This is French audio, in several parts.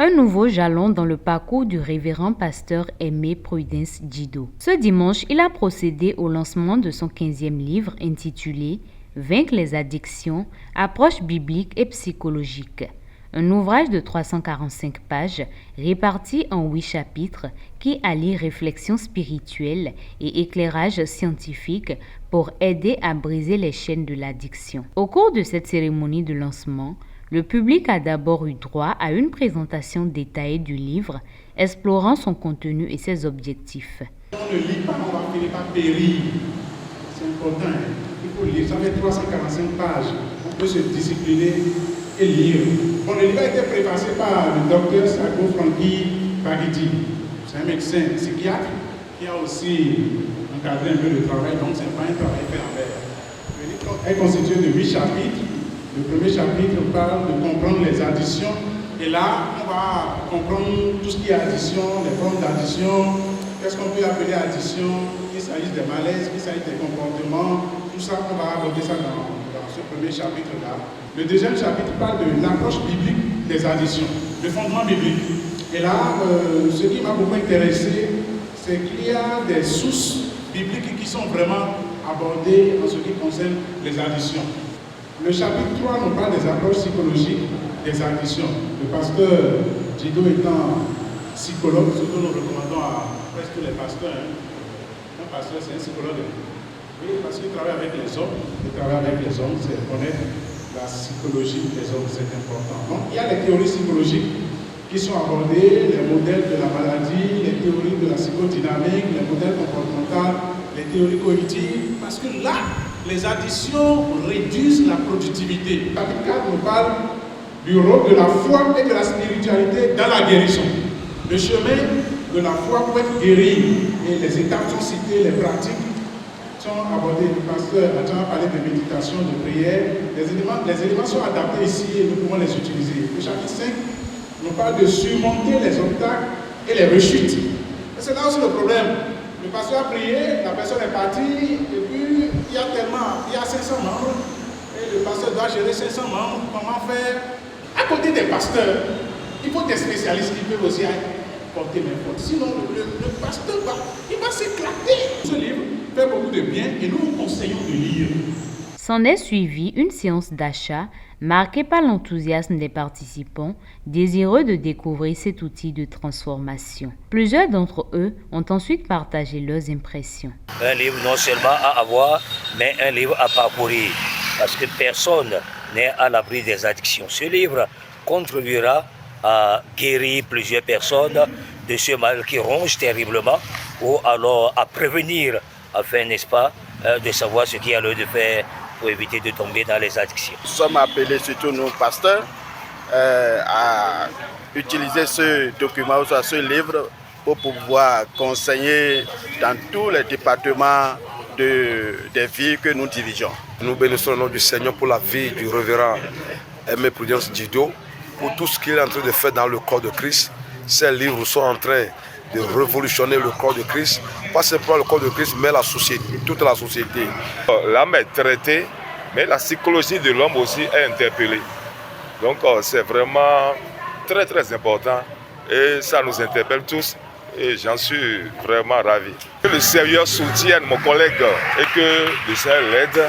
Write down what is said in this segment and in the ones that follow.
Un nouveau jalon dans le parcours du révérend pasteur Aimé Prudence Djido. Ce dimanche, il a procédé au lancement de son 15e livre intitulé « Vaincre les addictions, approche biblique et psychologique ». Un ouvrage de 345 pages réparti en 8 chapitres qui allie réflexion spirituelle et éclairage scientifique pour aider à briser les chaînes de l'addiction. Au cours de cette cérémonie de lancement, le public a d'abord eu droit à une présentation détaillée du livre, explorant son contenu et ses objectifs. On ne lit pas, on va finir par périr. C'est important. Il faut lire. Ça fait 345 pages. On peut se discipliner et lire. Bon, le livre a été préfacé par le docteur Sago Franky Bagidi. C'est un médecin psychiatre qui a aussi encadré un peu le travail, donc ce n'est pas un travail fait en l'air. Le livre est constitué de 8 chapitres. Le premier chapitre parle de comprendre les additions. Et là, on va comprendre tout ce qui est addiction, les formes d'addiction, qu'est-ce qu'on peut appeler addiction, qu'il s'agisse des malaises, qu'il s'agisse des comportements, tout ça, on va aborder ça dans ce premier chapitre-là. Le deuxième chapitre parle de l'approche biblique des additions, le fondement biblique. Et là, ce qui m'a beaucoup intéressé, c'est qu'il y a des sources bibliques qui sont vraiment abordées en ce qui concerne les additions. Le chapitre 3 nous parle des approches psychologiques des addictions. Le pasteur Djido étant psychologue, ce que nous recommandons à presque tous les pasteurs. Un pasteur, c'est un psychologue. Oui, parce qu'il travaille avec les hommes. Il travaille avec les hommes, c'est connaître la psychologie des hommes, c'est important. Donc, il y a les théories psychologiques qui sont abordées, les modèles de la maladie, les théories de la psychodynamique, les modèles comportementaux, les théories cognitives, parce que là, les additions réduisent la productivité. Le chapitre 4 nous parle du rôle de la foi et de la spiritualité dans la guérison. Le chemin de la foi pour être guéri, et les étapes sont citées, les pratiques sont abordées. Le pasteur a déjà parlé de méditation, de prière. Les éléments sont adaptés ici et nous pouvons les utiliser. Le chapitre 5 nous parle de surmonter les obstacles et les rechutes. Et c'est là aussi le problème. Le pasteur a prié, la personne est partie, et puis il y a 500 membres, et le pasteur doit gérer 500 membres. Comment faire? À côté des pasteurs, il faut des spécialistes qui peuvent aussi porter mes fautes. Sinon, le pasteur va s'éclater. Ce livre fait beaucoup de bien et nous vous conseillons de lire. S'en est suivi une séance d'achat marquée par l'enthousiasme des participants désireux de découvrir cet outil de transformation. Plusieurs d'entre eux ont ensuite partagé leurs impressions. Un livre non seulement à avoir, mais un livre à parcourir, parce que personne n'est à l'abri des addictions. Ce livre contribuera à guérir plusieurs personnes de ce mal qui ronge terriblement, ou alors à prévenir, afin, n'est-ce pas, de savoir ce qu'il y a lieu de faire pour éviter de tomber dans les addictions. Nous sommes appelés, surtout nos pasteurs, à utiliser ce document, ce livre, pour pouvoir conseiller dans tous les départements des vies que nous dirigeons. Nous bénissons le nom du Seigneur pour la vie du révérend Aimé Prudence Djido, pour tout ce qu'il est en train de faire dans le corps de Christ. Ces livres sont en train de révolutionner le corps de Christ, pas simplement le corps de Christ, mais la société, toute la société. L'âme est traitée, mais la psychologie de l'homme aussi est interpellée. Donc c'est vraiment très très important et ça nous interpelle tous et j'en suis vraiment ravi. Que le Seigneur soutienne mon collègue et que le Seigneur l'aide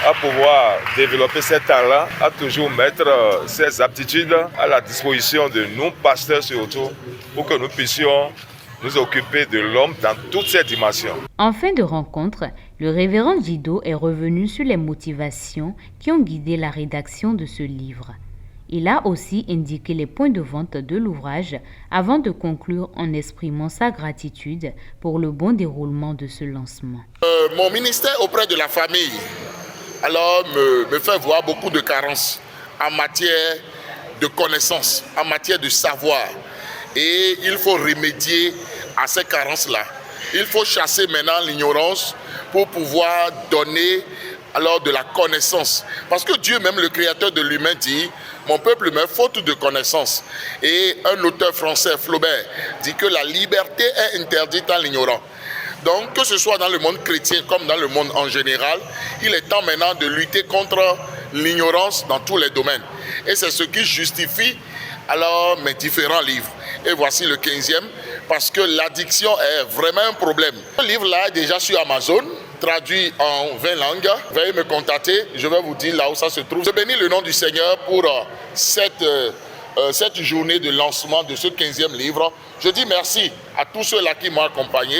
à pouvoir développer ses talents, à toujours mettre ses aptitudes à la disposition de nous, pasteurs surtout, pour que nous puissions nous occuper de l'homme dans toutes ses dimensions. En fin de rencontre, le révérend Djido est revenu sur les motivations qui ont guidé la rédaction de ce livre. Il a aussi indiqué les points de vente de l'ouvrage avant de conclure en exprimant sa gratitude pour le bon déroulement de ce lancement. Mon ministère auprès de la famille alors me fait voir beaucoup de carences en matière de connaissances, en matière de savoir. Et il faut remédier à ces carences-là. Il faut chasser maintenant l'ignorance pour pouvoir donner alors de la connaissance. Parce que Dieu même, le créateur de l'humain, dit « Mon peuple me faute de connaissance ». Et un auteur français, Flaubert, dit que la liberté est interdite à l'ignorant. Donc, que ce soit dans le monde chrétien comme dans le monde en général, il est temps maintenant de lutter contre l'ignorance dans tous les domaines. Et c'est ce qui justifie alors mes différents livres. Et voici le 15e, parce que l'addiction est vraiment un problème. Ce livre-là est déjà sur Amazon, traduit en 20 langues. Veuillez me contacter, je vais vous dire là où ça se trouve. Je bénis le nom du Seigneur pour cette journée de lancement de ce 15e livre. Je dis merci à tous ceux-là qui m'ont accompagné.